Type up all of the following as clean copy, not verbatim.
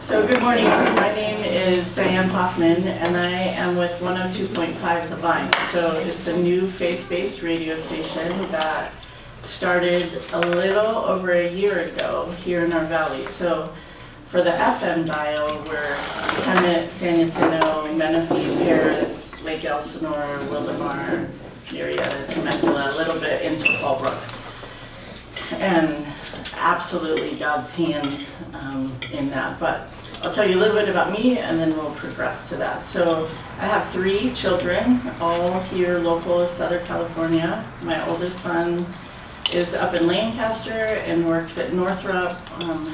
So good morning, my name is Dianne Hoffman and I am with 102.5 The Vine. So it's a new faith-based radio station that started a little over a year ago here in our valley. So for the FM dial, we're Hemet, San Jacinto, Menifee, Paris, Lake Elsinore, Wildomar, Marietta, Temecula, a little bit into Fallbrook. And absolutely God's hand in that. But I'll tell you a little bit about me and then we'll progress to that. So I have 3 children, all here local to Southern California. My oldest son is up in Lancaster and works at Northrop,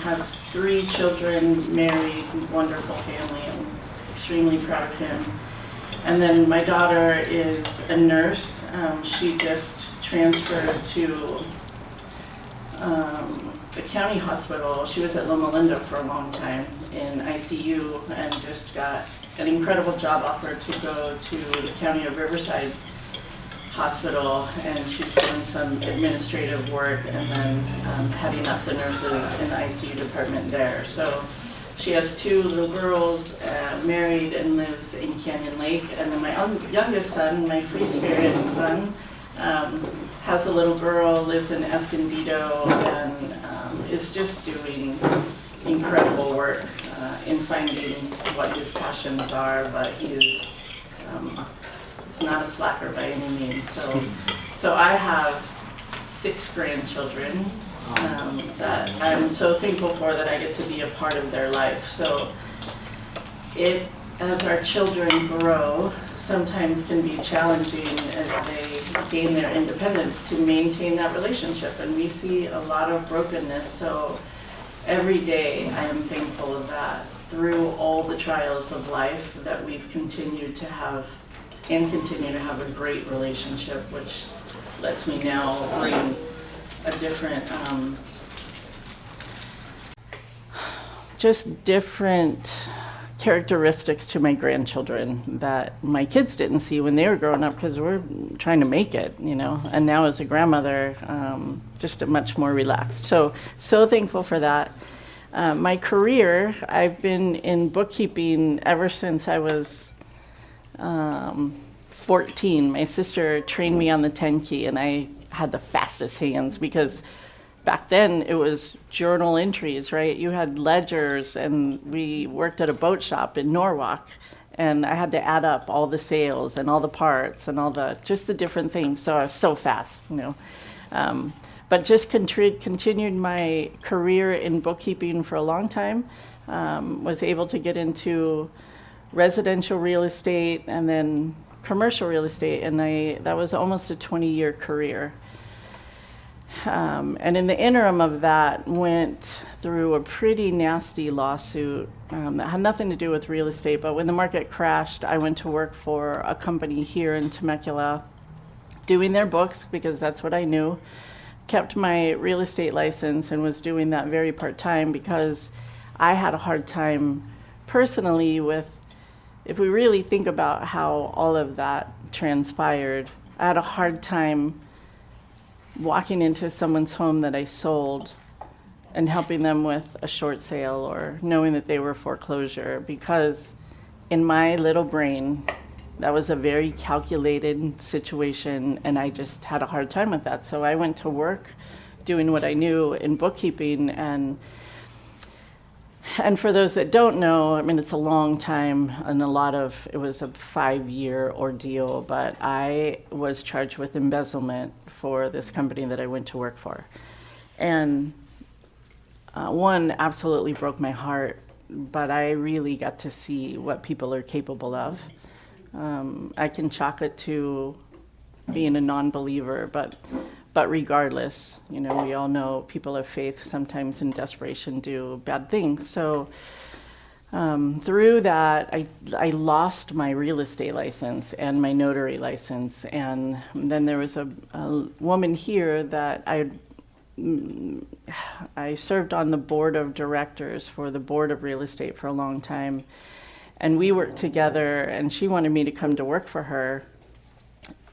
has 3 children, married, wonderful family. I'm extremely proud of him. And then my daughter is a nurse. She just transferred to the county hospital. She was at Loma Linda for a long time in ICU and just got an incredible job offer to go to the county of Riverside Hospital, and she's doing some administrative work and then heading up the nurses in the ICU department there. So she has 2 little girls, married and lives in Canyon Lake, and then my youngest son, my free spirit son, has a little girl, lives in Escondido, and is just doing incredible work in finding what his passions are, but he's not a slacker by any means. So I have 6 grandchildren that I'm so thankful for, that I get to be a part of their life. So as our children grow, sometimes can be challenging as they gain their independence to maintain that relationship. And we see a lot of brokenness. So every day I am thankful of that, through all the trials of life, that we've continued to have and continue to have a great relationship, which lets me now bring a different, just different characteristics to my grandchildren that my kids didn't see when they were growing up, because we're trying to make it, you know. And now as a grandmother, just a much more relaxed. So thankful for that. My career, I've been in bookkeeping ever since I was 14. My sister trained me on the 10 key, and I had the fastest hands because back then it was journal entries, right? You had ledgers, and we worked at a boat shop in Norwalk, and I had to add up all the sales and all the parts and all the different things. So I was so fast, you know. But just continued my career in bookkeeping for a long time. Was able to get into residential real estate and then commercial real estate, and that was almost a 20-year career. And in the interim of that, went through a pretty nasty lawsuit that had nothing to do with real estate, but when the market crashed, I went to work for a company here in Temecula, doing their books because that's what I knew. Kept my real estate license and was doing that very part-time because I had a hard time personally with, if we really think about how all of that transpired, I had a hard time walking into someone's home that I sold and helping them with a short sale or knowing that they were foreclosure, because in my little brain, that was a very calculated situation, and I just had a hard time with that. So I went to work doing what I knew in bookkeeping, and for those that don't know, I mean, it's a long time, and it was a 5-year ordeal, but I was charged with embezzlement for this company that I went to work for. And one absolutely broke my heart, but I really got to see what people are capable of. I can chalk it to being a non-believer, but regardless, you know, we all know people of faith sometimes in desperation do bad things. So through that, I lost my real estate license and my notary license. And then there was a woman here that I served on the board of directors for the board of real estate for a long time. And we worked together, and she wanted me to come to work for her.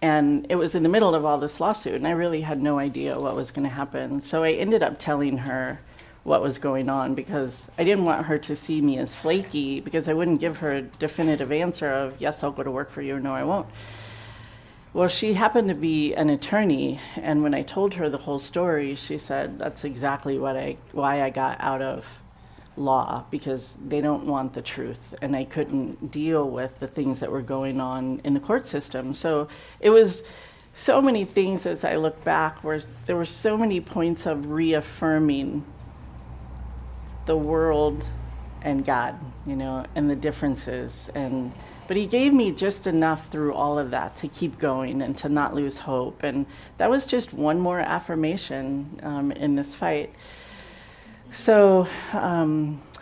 And it was in the middle of all this lawsuit, and I really had no idea what was going to happen. So I ended up telling her what was going on, because I didn't want her to see me as flaky, because I wouldn't give her a definitive answer of, yes, I'll go to work for you, or no, I won't. Well, she happened to be an attorney, and when I told her the whole story, she said, that's exactly why I got out of law, because they don't want the truth, and I couldn't deal with the things that were going on in the court system. So it was so many things as I look back, where there were so many points of reaffirming the world and God, and the differences. But he gave me just enough through all of that to keep going and to not lose hope. And that was just one more affirmation in this fight. So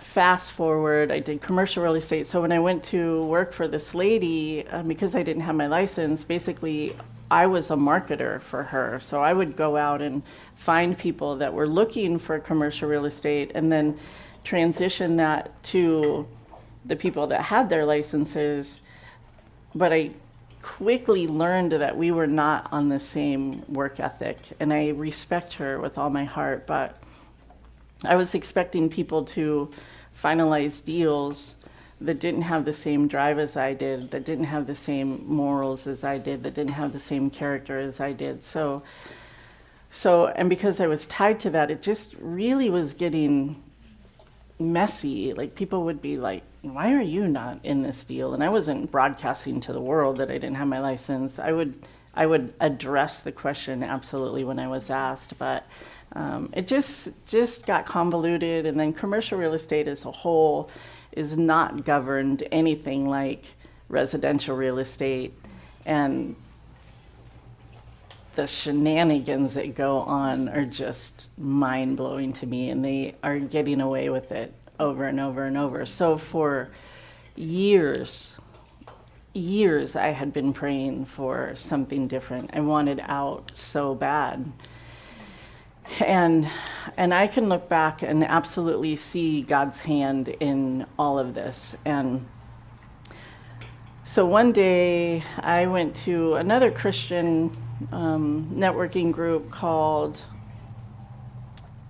fast forward, I did commercial real estate. So when I went to work for this lady, because I didn't have my license, basically I was a marketer for her. So I would go out and find people that were looking for commercial real estate and then transition that to the people that had their licenses. But I quickly learned that we were not on the same work ethic, and I respect her with all my heart, but I was expecting people to finalize deals that didn't have the same drive as I did, that didn't have the same morals as I did, that didn't have the same character as I did. So, and because I was tied to that, it just really was getting messy. Like, people would be like, why are you not in this deal? And I wasn't broadcasting to the world that I didn't have my license. I would address the question absolutely when I was asked, but it just got convoluted. And then commercial real estate as a whole is not governed anything like residential real estate, and the shenanigans that go on are just mind-blowing to me, and they are getting away with it over and over and over. So for years I had been praying for something different. I wanted out so bad. And I can look back and absolutely see God's hand in all of this. And so one day I went to another Christian networking group called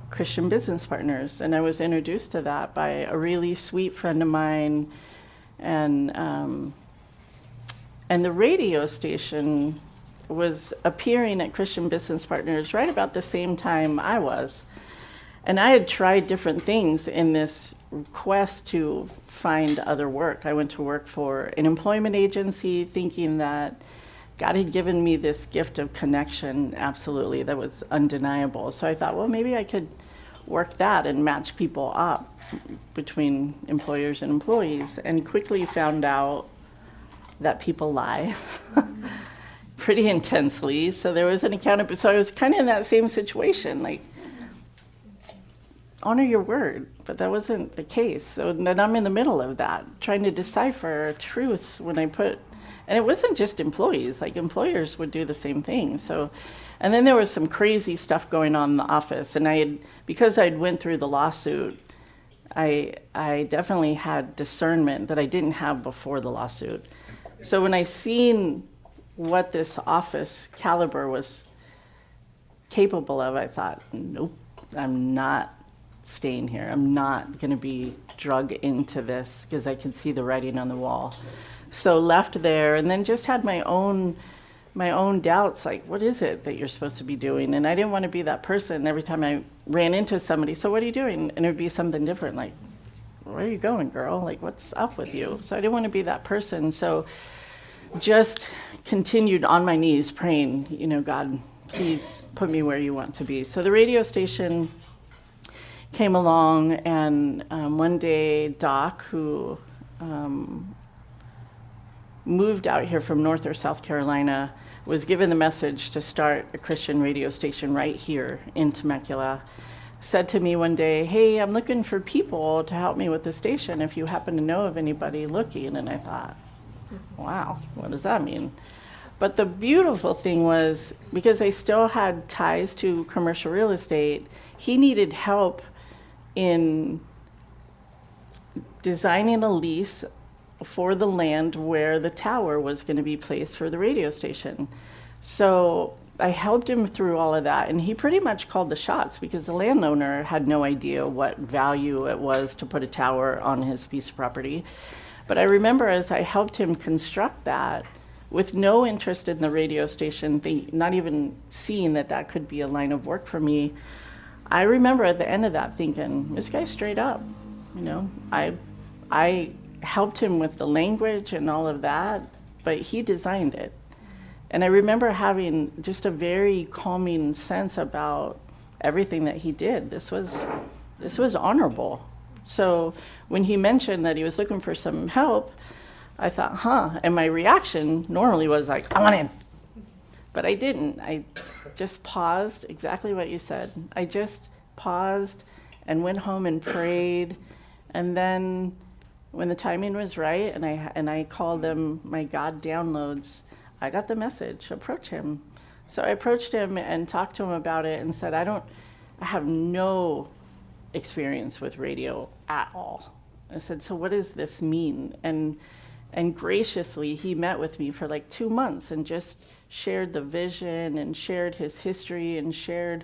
Christian Business Partners, and I was introduced to that by a really sweet friend of mine, and the radio station was appearing at Christian Business Partners right about the same time I was. And I had tried different things in this quest to find other work. I went to work for an employment agency thinking that God had given me this gift of connection, absolutely, that was undeniable. So I thought, well, maybe I could work that and match people up between employers and employees, and quickly found out that people lie. Pretty intensely. So there was an accountability. So I was kind of in that same situation, like, honor your word, but that wasn't the case. So then I'm in the middle of that, trying to decipher truth when I put, and it wasn't just employees, like employers would do the same thing. So, and then there was some crazy stuff going on in the office, and because I'd went through the lawsuit, I definitely had discernment that I didn't have before the lawsuit. So when I seen what this office caliber was capable of, I thought, nope, I'm not staying here. I'm not going to be drug into this, because I could see the writing on the wall. So left there, and then just had my own doubts, like, what is it that you're supposed to be doing? And I didn't want to be that person. Every time I ran into somebody, so what are you doing? And it would be something different, like, where are you going, girl? Like, what's up with you? So I didn't want to be that person. So just continued on my knees praying, God, please put me where you want to be. So the radio station came along, and one day Doc, who moved out here from North or South Carolina, was given the message to start a Christian radio station right here in Temecula, said to me one day, hey, I'm looking for people to help me with the station if you happen to know of anybody looking. And I thought, wow, what does that mean? But the beautiful thing was, because I still had ties to commercial real estate, he needed help in designing a lease for the land where the tower was going to be placed for the radio station. So I helped him through all of that, and he pretty much called the shots because the landowner had no idea what value it was to put a tower on his piece of property. But I remember as I helped him construct that, with no interest in the radio station, not even seeing that that could be a line of work for me, I remember at the end of that thinking, this guy's straight up. You know, I helped him with the language and all of that, but he designed it. And I remember having just a very calming sense about everything that he did. This was honorable. So when he mentioned that he was looking for some help, I thought, and my reaction normally was like, I want in. But I didn't. I just paused, exactly what you said. I just paused and went home and prayed. And then when the timing was right and I called them my God downloads, I got the message, approach him. So I approached him and talked to him about it and said, I have no experience with radio at all. I said, so what does this mean? And graciously, he met with me for like 2 months and just shared the vision and shared his history and shared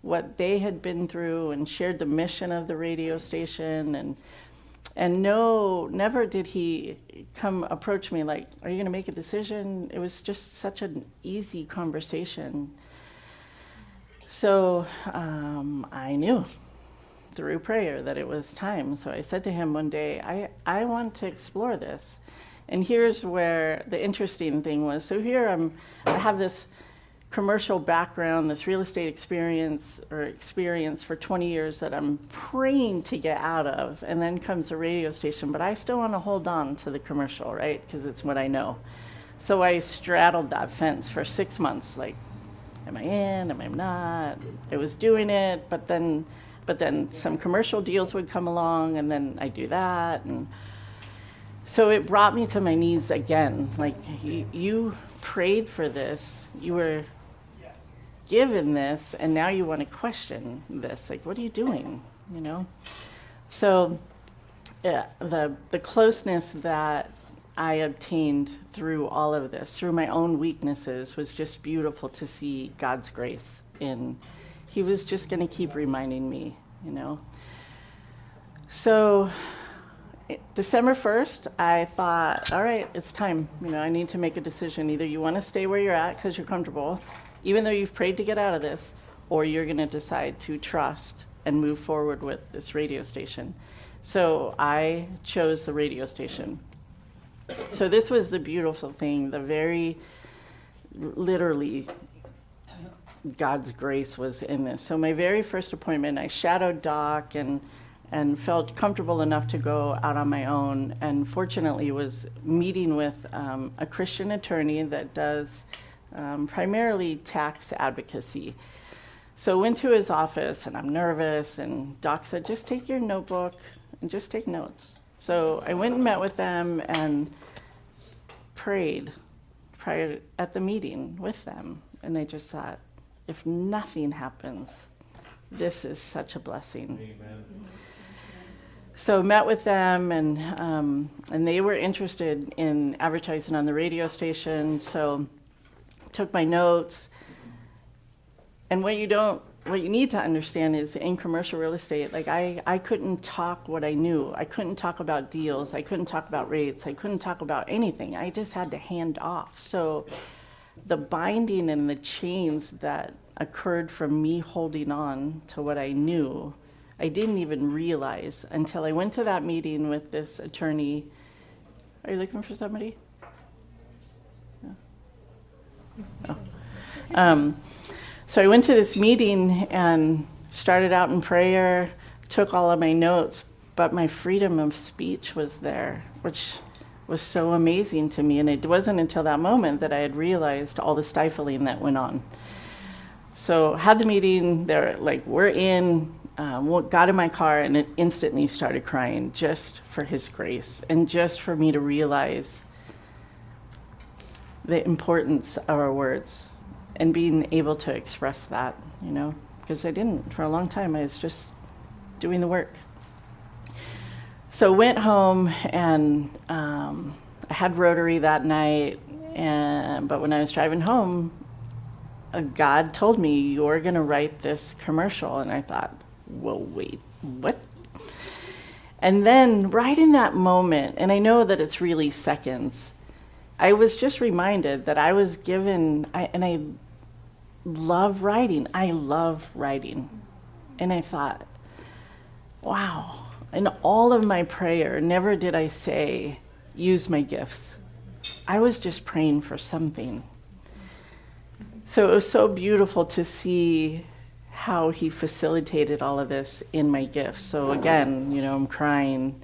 what they had been through and shared the mission of the radio station. And no, never did he come approach me like, are you going to make a decision? It was just such an easy conversation. So I knew through prayer that it was time. So I said to him one day, I want to explore this. And here's where the interesting thing was. So here I have this commercial background, this real estate experience for 20 years that I'm praying to get out of, and then comes the radio station, but I still want to hold on to the commercial, right? Because it's what I know. So I straddled that fence for 6 months, like, am I in, am I not? I was doing it, but then some commercial deals would come along, and then I do that, and so it brought me to my knees again. Like, you prayed for this, you were given this, and now you want to question this. Like, what are you doing? You know? So yeah, the closeness that I obtained through all of this, through my own weaknesses, was just beautiful to see God's grace in. He was just going to keep reminding me, you know? So December 1st, I thought, all right, it's time. You know, I need to make a decision. Either you want to stay where you're at because you're comfortable, even though you've prayed to get out of this, or you're going to decide to trust and move forward with this radio station. So I chose the radio station. So this was the beautiful thing, the very literally God's grace was in this. So my very first appointment, I shadowed Doc and felt comfortable enough to go out on my own, and fortunately was meeting with a Christian attorney that does primarily tax advocacy. So went to his office, and I'm nervous, and Doc said, just take your notebook and just take notes. So I went and met with them and prayed prior at the meeting with them, and I just thought, if nothing happens, this is such a blessing. Amen. So met with them, and they were interested in advertising on the radio station. So took my notes. And what you need to understand is in commercial real estate, like I couldn't talk what I knew. I couldn't talk about deals. I couldn't talk about rates. I couldn't talk about anything. I just had to hand off. So the binding and the chains that occurred from me holding on to what I knew, I didn't even realize until I went to that meeting with this attorney. Are you looking for somebody? No. Oh. So I went to this meeting and started out in prayer, took all of my notes, but my freedom of speech was there, which was so amazing to me. And it wasn't until that moment that I had realized all the stifling that went on. So had the meeting, they're like, we're in, got in my car, and it instantly started crying just for his grace and just for me to realize the importance of our words and being able to express that, you know, because I didn't for a long time. I was just doing the work. So went home, and I had Rotary that night, but when I was driving home, God told me, you're going to write this commercial. And I thought, well, wait, what? And then right in that moment, and I know that it's really seconds, I was just reminded that I was given, and I love writing. I love writing. And I thought, wow. In all of my prayer, never did I say, use my gifts. I was just praying for something. So it was so beautiful to see how he facilitated all of this in my gifts. So again, I'm crying.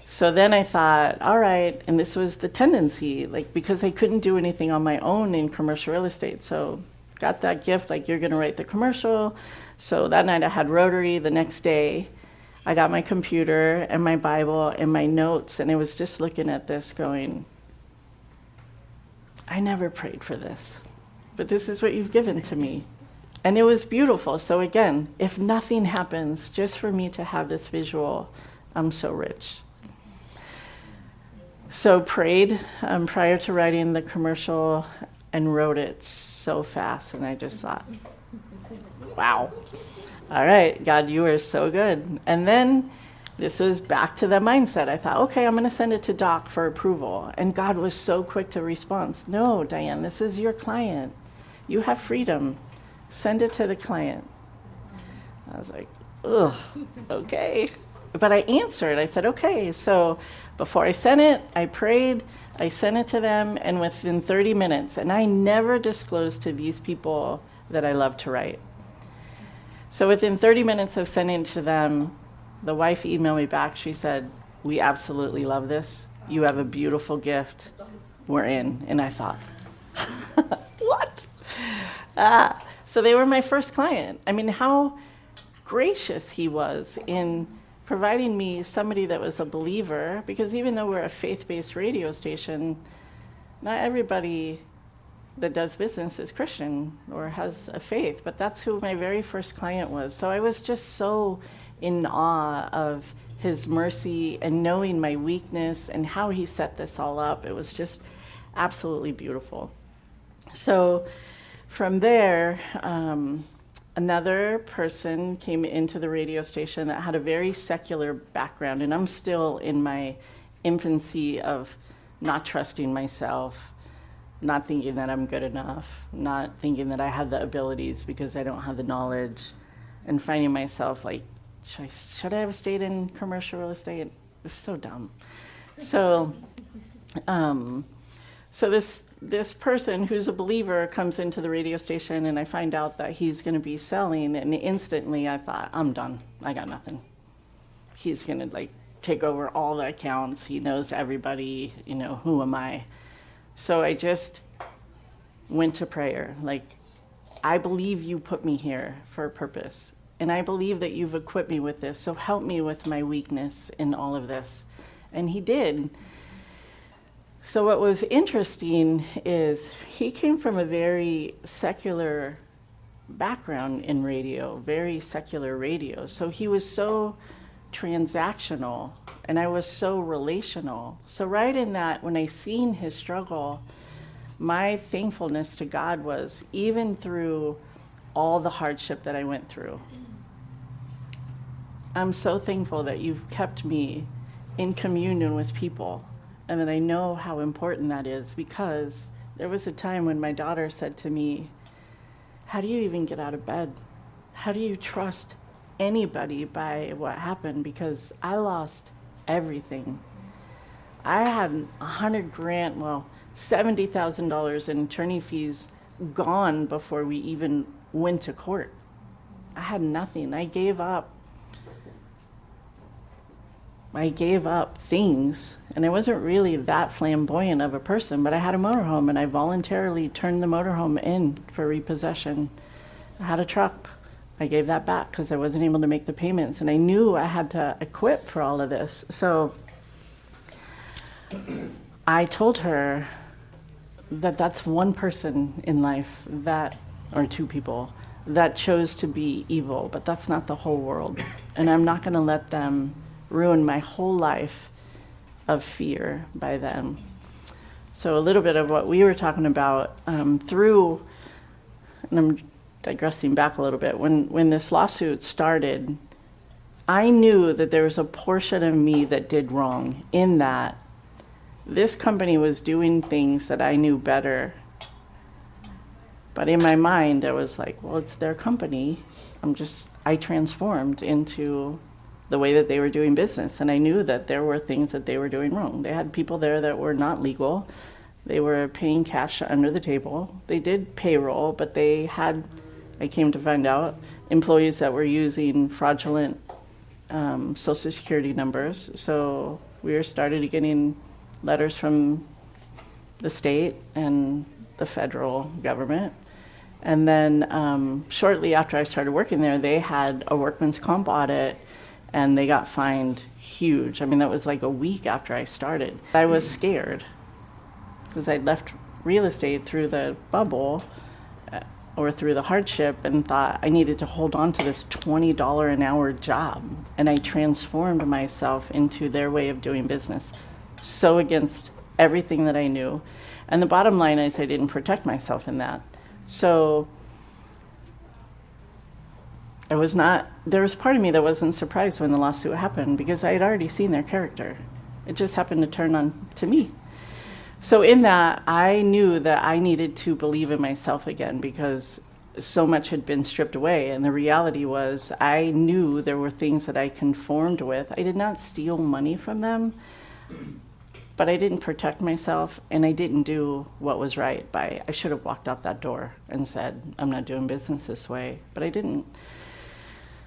So then I thought, all right, and this was the tendency, because I couldn't do anything on my own in commercial real estate. So got that gift, you're going to write the commercial. So that night I had Rotary. The next day I got my computer and my Bible and my notes, and I was just looking at this going, I never prayed for this, but this is what you've given to me. And it was beautiful. So again, if nothing happens, just for me to have this visual, I'm so rich. So prayed prior to writing the commercial and wrote it so fast. And I just thought, wow. All right, God, you are so good. And then this was back to the mindset. I thought, okay, I'm going to send it to Doc for approval. And God was so quick to respond. No, Dianne, this is your client. You have freedom. Send it to the client. I was like, ugh, okay. But I answered. I said, okay. So before I sent it, I prayed. I sent it to them. And within 30 minutes, and I never disclosed to these people that I love to write. So within 30 minutes of sending it to them, the wife emailed me back. She said, we absolutely love this. You have a beautiful gift. We're in. And I thought, what? So they were my first client. I mean, how gracious he was in providing me somebody that was a believer, because even though we're a faith-based radio station, not everybody that does business is Christian or has a faith, but that's who my very first client was. So I was just so in awe of his mercy and knowing my weakness and how he set this all up. It was just absolutely beautiful. So from there, another person came into the radio station that had a very secular background, and I'm still in my infancy of not trusting myself, not thinking that I'm good enough, not thinking that I have the abilities because I don't have the knowledge, and finding myself like, should I have stayed in commercial real estate? It was so dumb. So, so this person who's a believer comes into the radio station, and I find out that he's going to be selling, and instantly I thought, I'm done. I got nothing. He's going to take over all the accounts. He knows everybody. Who am I? So I just went to prayer. I believe you put me here for a purpose, and I believe that you've equipped me with this. So help me with my weakness in all of this. And he did. So what was interesting is he came from a very secular background in radio, very secular radio. So he was so transactional, and I was so relational. So right in that, when I seen his struggle, my thankfulness to God was, even through all the hardship that I went through, I'm so thankful that you've kept me in communion with people. And that I know how important that is, because there was a time when my daughter said to me, how do you even get out of bed? How do you trust anybody by what happened? Because I lost everything. I had $70,000 in attorney fees gone before we even went to court. I had nothing. I gave up things, and I wasn't really that flamboyant of a person, but I had a motorhome, and I voluntarily turned the motorhome in for repossession. I had a truck. I gave that back because I wasn't able to make the payments, and I knew I had to equip for all of this. So I told her that that's one person in life or two people, that chose to be evil, but that's not the whole world. And I'm not going to let them ruin my whole life of fear by them. So a little bit of what we were talking about, through and I'm digressing back a little bit, when this lawsuit started, I knew that there was a portion of me that did wrong in that this company was doing things that I knew better. But in my mind, I was like, well, it's their company. I transformed into the way that they were doing business. And I knew that there were things that they were doing wrong. They had people there that were not legal. They were paying cash under the table. They did payroll, but they had, I came to find out, employees that were using fraudulent Social Security numbers. So we started getting letters from the state and the federal government. And then shortly after I started working there, they had a workman's comp audit, and they got fined huge. I mean, that was like a week after I started. I was scared because I'd left real estate through the bubble or through the hardship and thought I needed to hold on to this $20 an hour job. And I transformed myself into their way of doing business, so against everything that I knew. And the bottom line is I didn't protect myself in that. So there was part of me that wasn't surprised when the lawsuit happened because I had already seen their character. It just happened to turn on to me. So in that, I knew that I needed to believe in myself again because so much had been stripped away. And the reality was I knew there were things that I conformed with. I did not steal money from them, but I didn't protect myself, and I didn't do what was right. I should have walked out that door and said, I'm not doing business this way, but I didn't.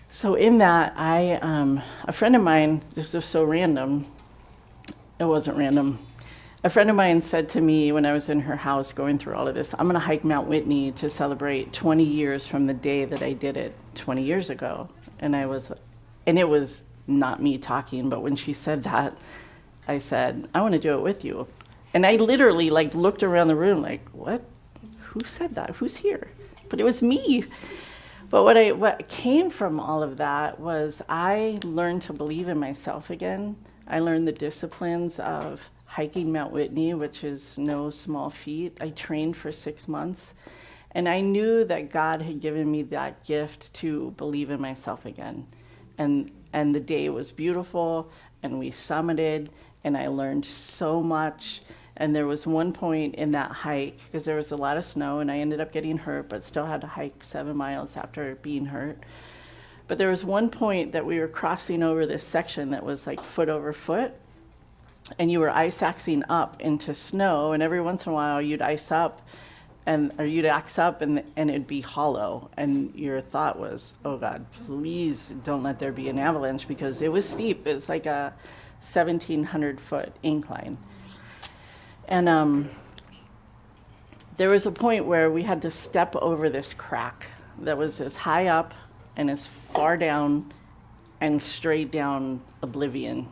So in that, a friend of mine, this is so random, it wasn't random. A friend of mine said to me when I was in her house going through all of this, I'm gonna hike Mount Whitney to celebrate 20 years from the day that I did it 20 years ago. And it was not me talking, but when she said that, I said, I wanna do it with you. And I literally looked around the room like, what? Who said that? Who's here? But it was me. But what came from all of that was I learned to believe in myself again. I learned the disciplines of hiking Mount Whitney, which is no small feat. I trained for 6 months, and I knew that God had given me that gift to believe in myself again. And the day was beautiful, and we summited, and I learned so much. And there was one point in that hike, because there was a lot of snow, and I ended up getting hurt, but still had to hike 7 miles after being hurt. But there was one point that we were crossing over this section that was like foot over foot, and you were ice axing up into snow, and every once in a while you'd axe up and it'd be hollow, and your thought was, oh God, please don't let there be an avalanche, because it was steep. It's like a 1,700 foot incline. And there was a point where we had to step over this crack that was as high up and as far down and straight down oblivion.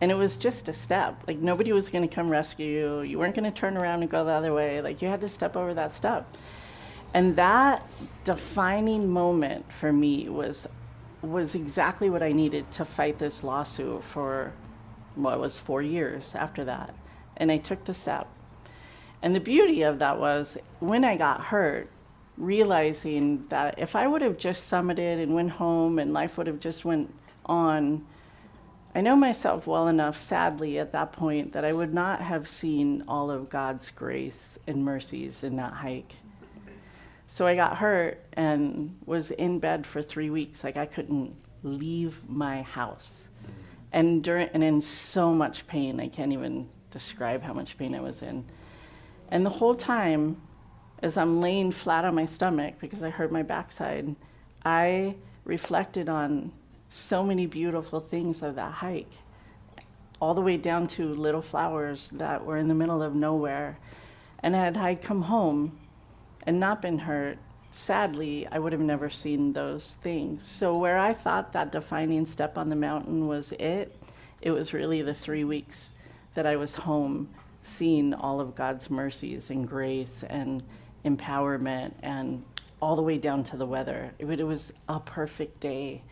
And it was just a step. Like, nobody was going to come rescue you. You weren't going to turn around and go the other way. Like, you had to step over that step. And that defining moment for me was exactly what I needed to fight this lawsuit for, it was 4 years after that. And I took the step. And the beauty of that was, when I got hurt, realizing that if I would have just summited and went home and life would have just went on, I know myself well enough, sadly, at that point, that I would not have seen all of God's grace and mercies in that hike. So I got hurt and was in bed for 3 weeks. Like, I couldn't leave my house. And in so much pain, I can't even describe how much pain I was in. And the whole time, as I'm laying flat on my stomach because I hurt my backside, I reflected on so many beautiful things of that hike, all the way down to little flowers that were in the middle of nowhere. And had I come home and not been hurt, sadly, I would have never seen those things. So where I thought that defining step on the mountain was it was really the 3 weeks that I was home, seeing all of God's mercies and grace and empowerment, and all the way down to the weather. It was a perfect day.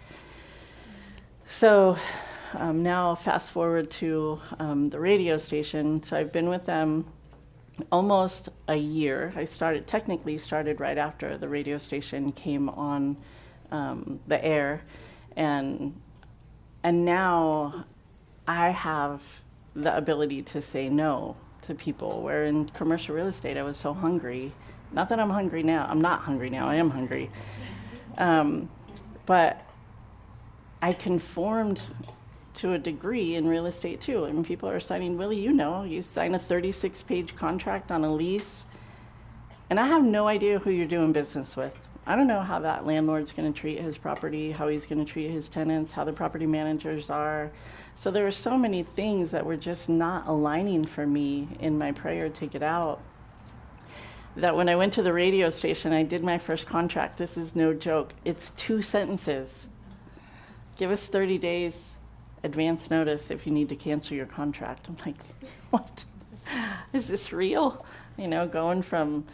So now fast forward to the radio station. So I've been with them almost a year. I technically started right after the radio station came on the air, and now I have the ability to say no to people, where in commercial real estate I was so hungry. Not that I'm hungry now. I'm not hungry now. I am hungry. But I conformed to a degree in real estate too. I mean, people are signing, Willie, you sign a 36-page contract on a lease, and I have no idea who you're doing business with. I don't know how that landlord's going to treat his property, how he's going to treat his tenants, how the property managers are. So there were so many things that were just not aligning for me in my prayer to get out, that when I went to the radio station, I did my first contract. This is no joke. It's 2 sentences. Give us 30 days advance notice if you need to cancel your contract. I'm like, what? Is this real? Going from,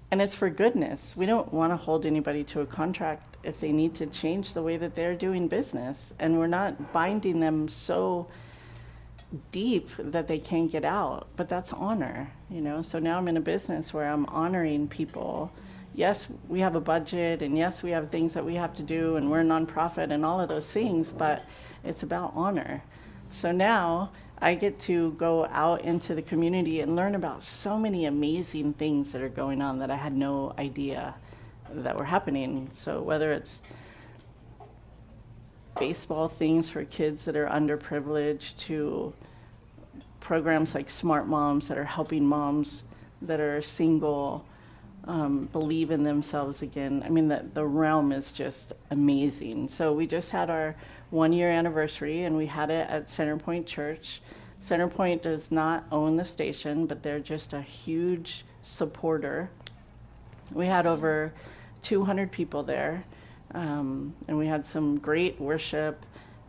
and it's for goodness. We don't want to hold anybody to a contract if they need to change the way that they're doing business. And we're not binding them so deep that they can't get out. But that's honor, So now I'm in a business where I'm honoring people. Yes, we have a budget, and yes, we have things that we have to do, and we're a nonprofit and all of those things, but it's about honor. So now I get to go out into the community and learn about so many amazing things that are going on that I had no idea that were happening. So whether it's baseball things for kids that are underprivileged, to programs like Smart Moms that are helping moms that are single believe in themselves again. I mean, the realm is just amazing. So we just had our 1-year anniversary, and we had it at Centerpoint Church. Centerpoint does not own the station, but they're just a huge supporter. We had over 200 people there, and we had some great worship.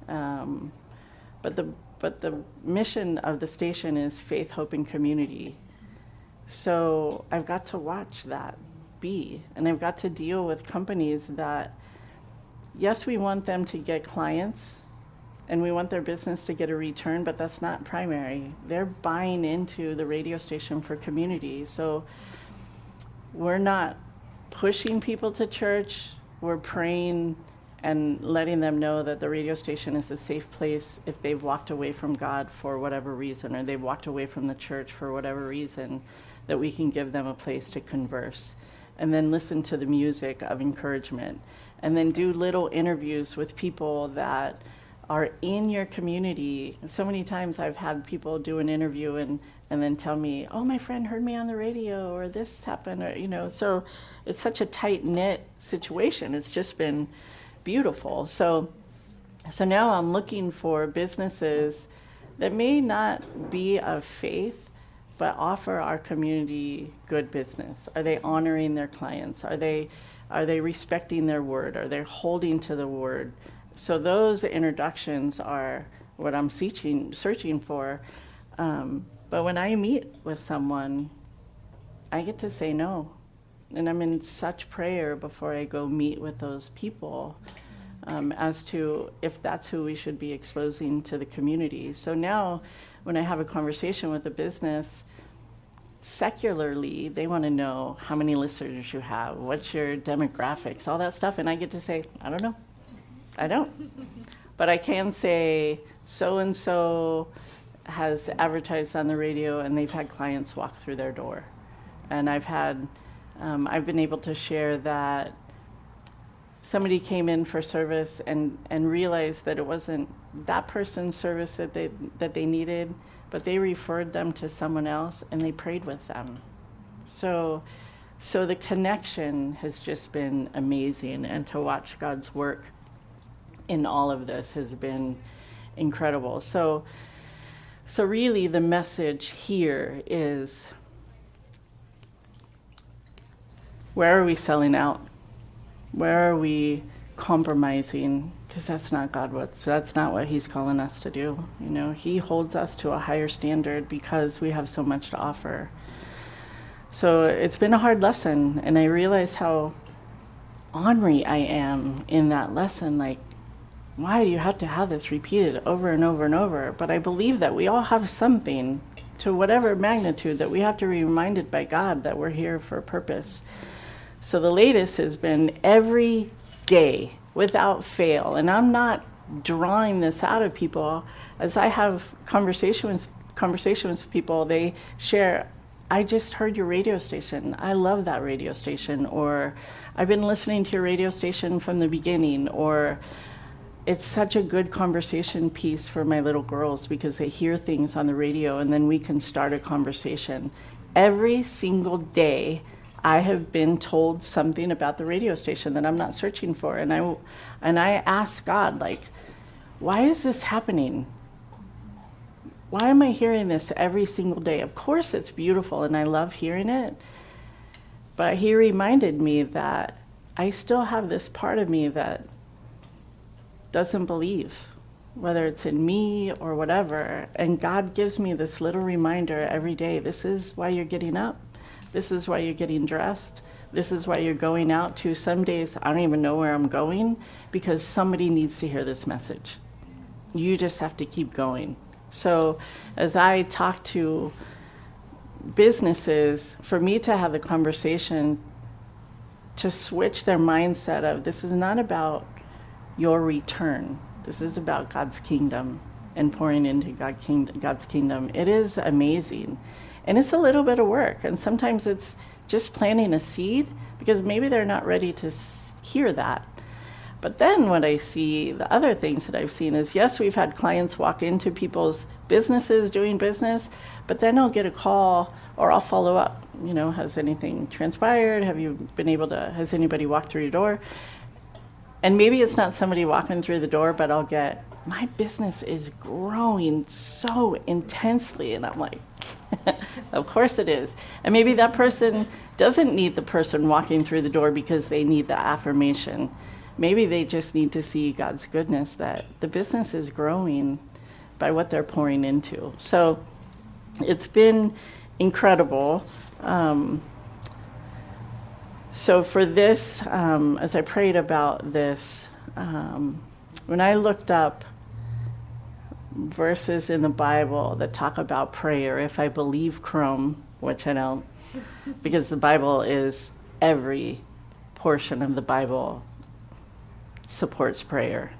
But the mission of the station is faith, hope, and community. So I've got to watch that be, and I've got to deal with companies that, yes, we want them to get clients and we want their business to get a return, but that's not primary. They're buying into the radio station for community. So we're not pushing people to church. We're praying and letting them know that the radio station is a safe place if they've walked away from God for whatever reason, or they've walked away from the church for whatever reason, that we can give them a place to converse, and then listen to the music of encouragement, and then do little interviews with people that are in your community. So many times I've had people do an interview and then tell me, oh, my friend heard me on the radio, or this happened, or, so it's such a tight-knit situation. It's just been beautiful. So now I'm looking for businesses that may not be of faith, but offer our community good business. Are they honoring their clients? Are they respecting their word? Are they holding to the word? So those introductions are what I'm searching for. But when I meet with someone, I get to say no. And I'm in such prayer before I go meet with those people as to if that's who we should be exposing to the community. So now when I have a conversation with a business, secularly, they want to know how many listeners you have, what's your demographics, all that stuff. And I get to say, I don't know. I don't. But I can say, so-and-so has advertised on the radio and they've had clients walk through their door. And I've been able to share that somebody came in for service and realized that it wasn't that person's service that they needed, but they referred them to someone else and they prayed with them. So the connection has just been amazing, and to watch God's work in all of this has been incredible. So really the message here is, where are we selling out? Where are we compromising? Because that's not that's not what he's calling us to do. He holds us to a higher standard because we have so much to offer. So it's been a hard lesson, and I realized how ornery I am in that lesson. Like, why do you have to have this repeated over and over and over? But I believe that we all have something to whatever magnitude, that we have to be reminded by God that we're here for a purpose. So the latest has been every day without fail. And I'm not drawing this out of people. As I have conversations with people, they share, I just heard your radio station. I love that radio station. Or I've been listening to your radio station from the beginning. Or it's such a good conversation piece for my little girls because they hear things on the radio and then we can start a conversation. Every single day I have been told something about the radio station that I'm not searching for. And I ask God, like, why is this happening? Why am I hearing this every single day? Of course it's beautiful and I love hearing it. But he reminded me that I still have this part of me that doesn't believe, whether it's in me or whatever. And God gives me this little reminder every day. This is why you're getting up. This is why you're getting dressed. This is why you're going out to. Some days I don't even know where I'm going because somebody needs to hear this message. You just have to keep going. So as I talk to businesses, for me to have the conversation to switch their mindset of this is not about your return. This is about God's kingdom and pouring into God's kingdom. It is amazing. And it's a little bit of work. And sometimes it's just planting a seed because maybe they're not ready to hear that. But then what I see, the other things that I've seen is, yes, we've had clients walk into people's businesses doing business, but then I'll get a call or I'll follow up. You know, has anything transpired? Has anybody walked through your door? And maybe it's not somebody walking through the door, but I'll get, my business is growing so intensely. And I'm like, of course it is. And maybe that person doesn't need the person walking through the door because they need the affirmation. Maybe they just need to see God's goodness, that the business is growing by what they're pouring into. So it's been incredible. So for this, as I prayed about this, when I looked up verses in the Bible that talk about prayer, if I believe Chrome, which I don't, because the Bible is, every portion of the Bible supports prayer.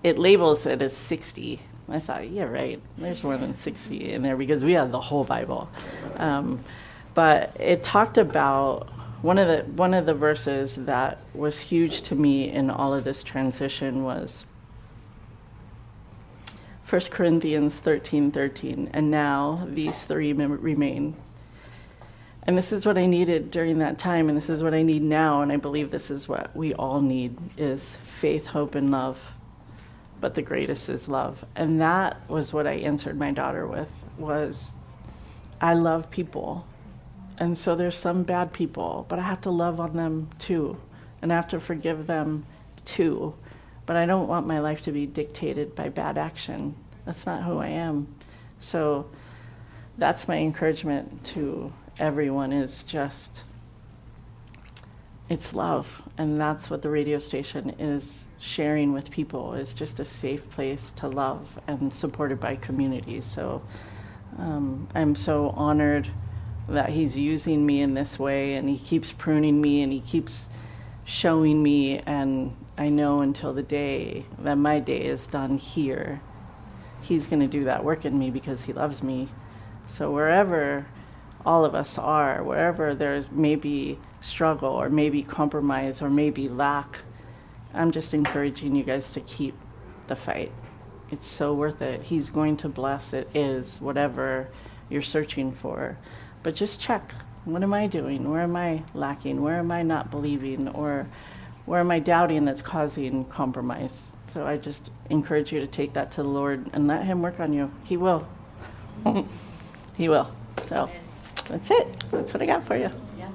It labels it as 60. I thought, yeah, right, there's more than 60 in there because we have the whole Bible. But it talked about one of the verses that was huge to me in all of this transition was 1 Corinthians 13:13, and now these three remain. And this is what I needed during that time, and this is what I need now, and I believe this is what we all need, is faith, hope, and love. But the greatest is love. And that was what I answered my daughter with, was I love people. And so there's some bad people, but I have to love on them too. And I have to forgive them too. But I don't want my life to be dictated by bad action. That's not who I am. So that's my encouragement to everyone, is just, it's love. And that's what the radio station is sharing with people, is just a safe place to love and supported by community. So I'm so honored that he's using me in this way, and he keeps pruning me and he keeps showing me. And I know until the day that my day is done here, he's going to do that work in me because he loves me. So wherever all of us are, wherever there's maybe struggle or maybe compromise or maybe lack, I'm just encouraging you guys to keep the fight. It's so worth it. He's going to bless it, is whatever you're searching for. But just check, what am I doing? Where am I lacking? Where am I not believing? Or where am I doubting that's causing compromise? So I just encourage you to take that to the Lord and let him work on you. He will. He will. So that's it. That's what I got for you. Yeah.